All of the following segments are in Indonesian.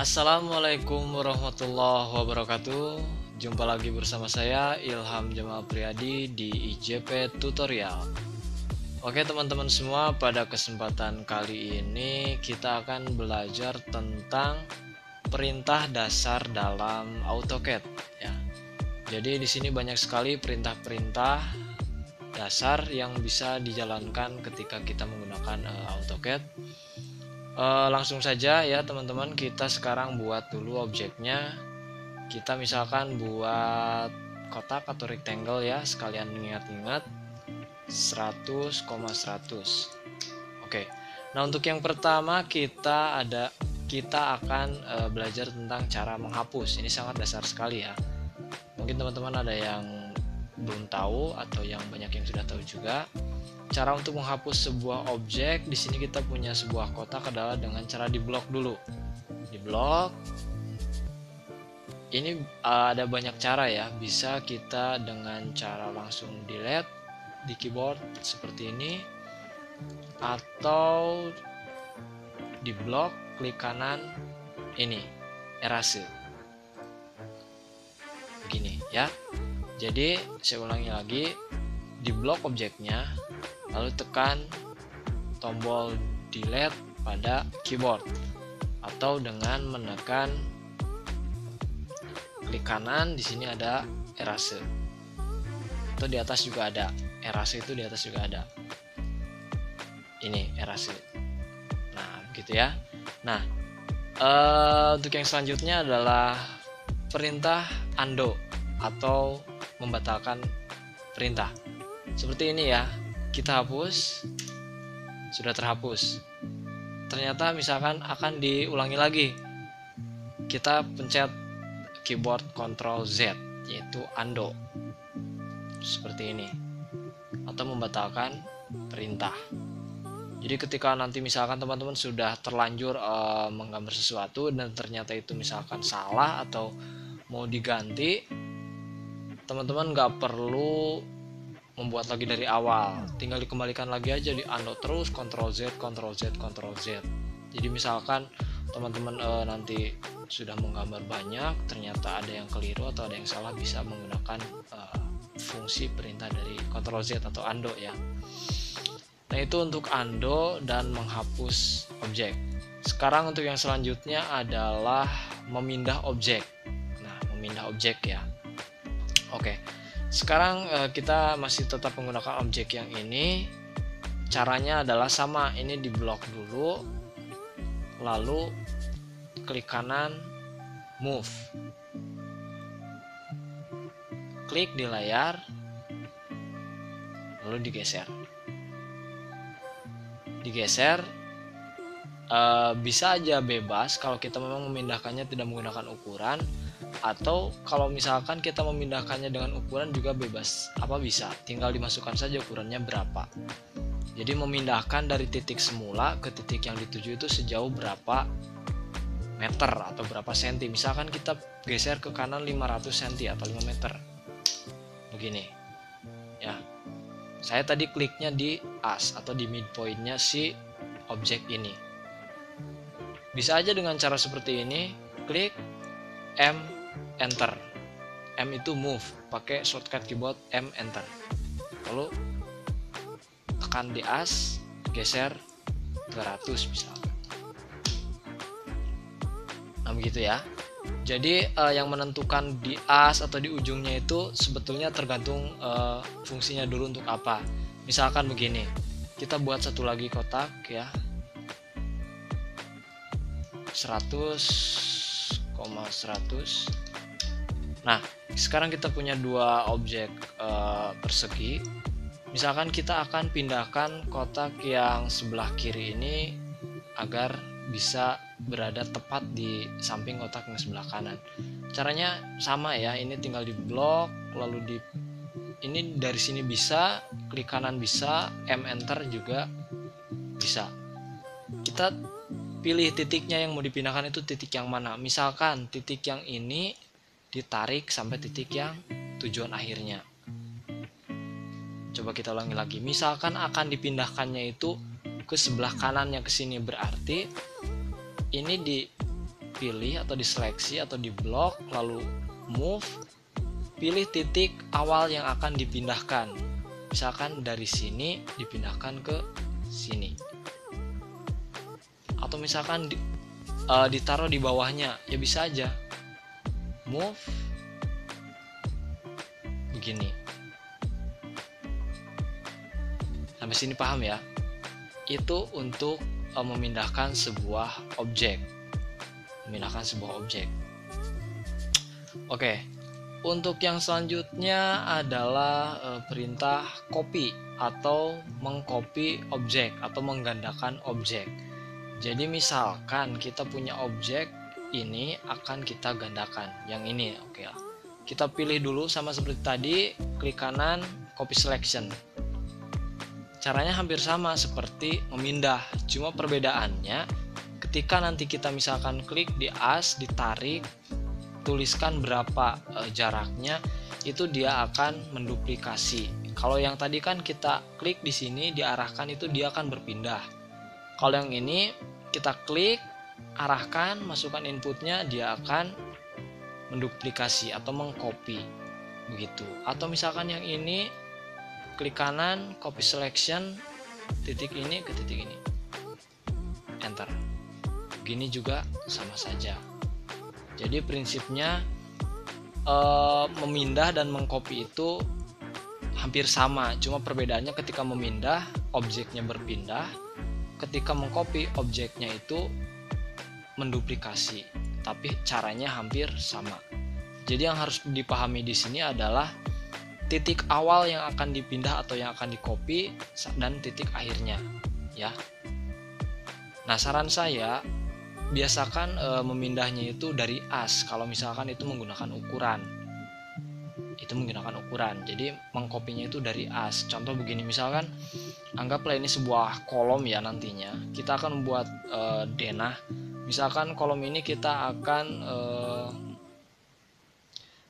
Assalamualaikum warahmatullahi wabarakatuh. Jumpa lagi bersama saya Ilham Jamal Priadi di IJP Tutorial. Oke teman-teman semua, pada kesempatan kali ini kita akan belajar tentang perintah dasar dalam AutoCAD ya. Jadi di sini banyak sekali perintah-perintah dasar yang bisa dijalankan ketika kita menggunakan AutoCAD. Langsung saja ya teman-teman, kita sekarang buat dulu objeknya. Kita misalkan buat kotak atau rectangle ya, sekalian ingat-ingat 100,100. Oke. Nah, untuk yang pertama kita akan belajar tentang cara menghapus. Ini sangat dasar sekali ya. Mungkin teman-teman ada yang belum tahu atau yang banyak yang sudah tahu juga. Cara untuk menghapus sebuah objek, di sini kita punya sebuah kotak adalah dengan cara diblok dulu. Diblok. Ini ada banyak cara ya. Bisa kita dengan cara langsung delete di keyboard seperti ini, atau diblok, klik kanan ini, erase. Begini ya. Jadi saya ulangi lagi, diblok objeknya, lalu tekan tombol delete pada keyboard atau dengan menekan klik kanan. Di sini ada erase, atau di atas juga ada erase, itu di atas juga ada ini erase. Nah begitu ya. Nah untuk yang selanjutnya adalah perintah undo atau membatalkan perintah. Seperti ini ya, kita hapus, sudah terhapus. Ternyata misalkan akan diulangi lagi, kita pencet keyboard Ctrl Z, yaitu undo seperti ini, atau membatalkan perintah. Jadi ketika nanti misalkan teman-teman sudah terlanjur menggambar sesuatu dan ternyata itu misalkan salah atau mau diganti, teman-teman nggak perlu membuat lagi dari awal, tinggal dikembalikan lagi aja, di undo terus, Ctrl Z, Ctrl Z, Ctrl Z. Jadi misalkan teman-teman nanti sudah menggambar banyak, ternyata ada yang keliru atau ada yang salah, bisa menggunakan fungsi perintah dari Ctrl Z atau undo ya. Nah itu untuk undo dan menghapus objek. Sekarang untuk yang selanjutnya adalah memindah objek. Nah, memindah objek ya. Oke. Sekarang kita masih tetap menggunakan objek yang ini. Caranya adalah sama, ini diblok dulu, lalu klik kanan, move, klik di layar, lalu digeser. Bisa aja bebas kalau kita memang memindahkannya tidak menggunakan ukuran, atau kalau misalkan kita memindahkannya dengan ukuran juga bebas, bisa, tinggal dimasukkan saja ukurannya berapa. Jadi memindahkan dari titik semula ke titik yang dituju itu sejauh berapa meter atau berapa senti. Misalkan kita geser ke kanan 500 cm atau 5 meter, begini ya. Saya tadi kliknya di as atau di midpointnya si objek ini. Bisa aja dengan cara seperti ini, klik M, enter. M itu move, pakai shortcut keyboard M, enter. Lalu tekan di as, geser 200 misalkan. Nah begitu ya. Jadi yang menentukan di as atau di ujungnya itu sebetulnya tergantung fungsinya dulu untuk apa. Misalkan begini, kita buat satu lagi kotak ya, 100,100. Nah sekarang kita punya dua objek persegi. Misalkan kita akan pindahkan kotak yang sebelah kiri ini agar bisa berada tepat di samping kotak yang sebelah kanan. Caranya sama ya, ini tinggal diblok, lalu ini dari sini bisa, klik kanan bisa, M, enter juga bisa. Kita pilih titiknya yang mau dipindahkan itu titik yang mana. Misalkan titik yang ini ditarik sampai titik yang tujuan akhirnya. Coba kita ulangi lagi. Misalkan akan dipindahkannya itu ke sebelah kanannya ke sini, berarti ini dipilih atau diseleksi atau diblok, lalu move, pilih titik awal yang akan dipindahkan. Misalkan dari sini dipindahkan ke sini, atau misalkan ditaruh di bawahnya, ya bisa aja move begini. Sampai sini paham ya? Itu untuk memindahkan sebuah objek. Oke, untuk yang selanjutnya adalah perintah copy atau mengcopy objek atau menggandakan objek. Jadi misalkan kita punya objek ini akan kita gandakan, yang ini, oke lah. Kita pilih dulu sama seperti tadi, klik kanan, copy selection. Caranya hampir sama seperti memindah, cuma perbedaannya ketika nanti kita misalkan klik di as, ditarik, tuliskan berapa jaraknya, itu dia akan menduplikasi. Kalau yang tadi kan kita klik di sini diarahkan, itu dia akan berpindah. Kalau yang ini kita klik, arahkan, masukkan inputnya, dia akan menduplikasi atau mengcopy begitu. Atau misalkan yang ini, klik kanan, copy selection, titik ini ke titik ini, enter. Begini juga sama saja. Jadi prinsipnya memindah dan mengcopy itu hampir sama, cuma perbedaannya ketika memindah objeknya berpindah, ketika mengcopy objeknya itu menduplikasi, tapi caranya hampir sama. Jadi yang harus dipahami di sini adalah titik awal yang akan dipindah atau yang akan di-copy dan titik akhirnya, ya. Nah, saran saya biasakan memindahnya itu dari as. Kalau misalkan itu menggunakan ukuran. Jadi mengkopinya itu dari as. Contoh begini, misalkan anggaplah ini sebuah kolom ya, nantinya kita akan membuat denah. Misalkan kolom ini kita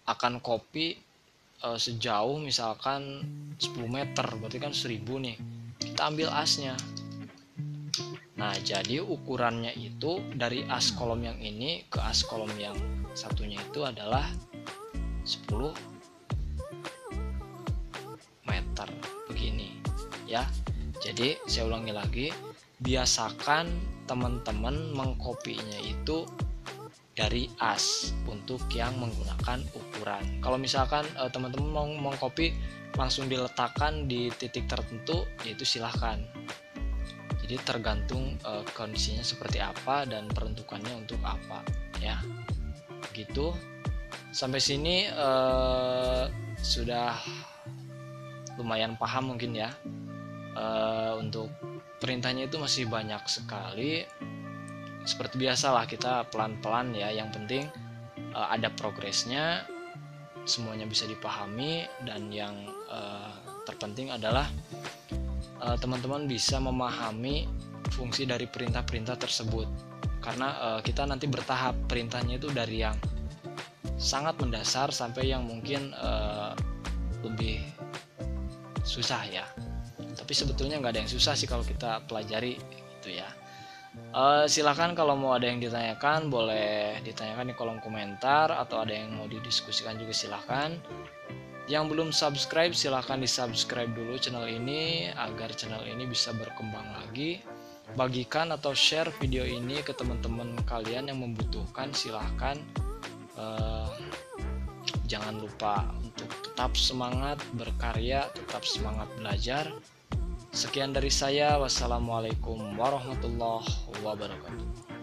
akan copy sejauh misalkan 10 meter, berarti kan 1000 nih. Kita ambil asnya. Nah, jadi ukurannya itu dari as kolom yang ini ke as kolom yang satunya itu adalah 10 meter begini ya. Jadi saya ulangi lagi, biasakan teman-teman mengkopinya itu dari as untuk yang menggunakan ukuran. Kalau misalkan teman-teman mau mengcopy langsung diletakkan di titik tertentu, yaitu silahkan. Jadi tergantung kondisinya seperti apa dan peruntukannya untuk apa, ya. Gitu. Sampai sini sudah lumayan paham mungkin ya. Untuk perintahnya itu masih banyak sekali. Seperti biasa lah, kita pelan-pelan ya, yang penting ada progresnya, semuanya bisa dipahami, dan yang terpenting adalah teman-teman bisa memahami fungsi dari perintah-perintah tersebut, karena kita nanti bertahap perintahnya itu dari yang sangat mendasar sampai yang mungkin lebih susah ya. Tapi sebetulnya nggak ada yang susah sih kalau kita pelajari gitu ya. Silahkan kalau mau ada yang ditanyakan, boleh ditanyakan di kolom komentar, atau ada yang mau didiskusikan juga silahkan. Yang belum subscribe silahkan di subscribe dulu channel ini agar channel ini bisa berkembang lagi. Bagikan atau share video ini ke teman-teman kalian yang membutuhkan, silahkan. Jangan lupa untuk tetap semangat berkarya, tetap semangat belajar. Sekian dari saya, wassalamualaikum warahmatullahi wabarakatuh.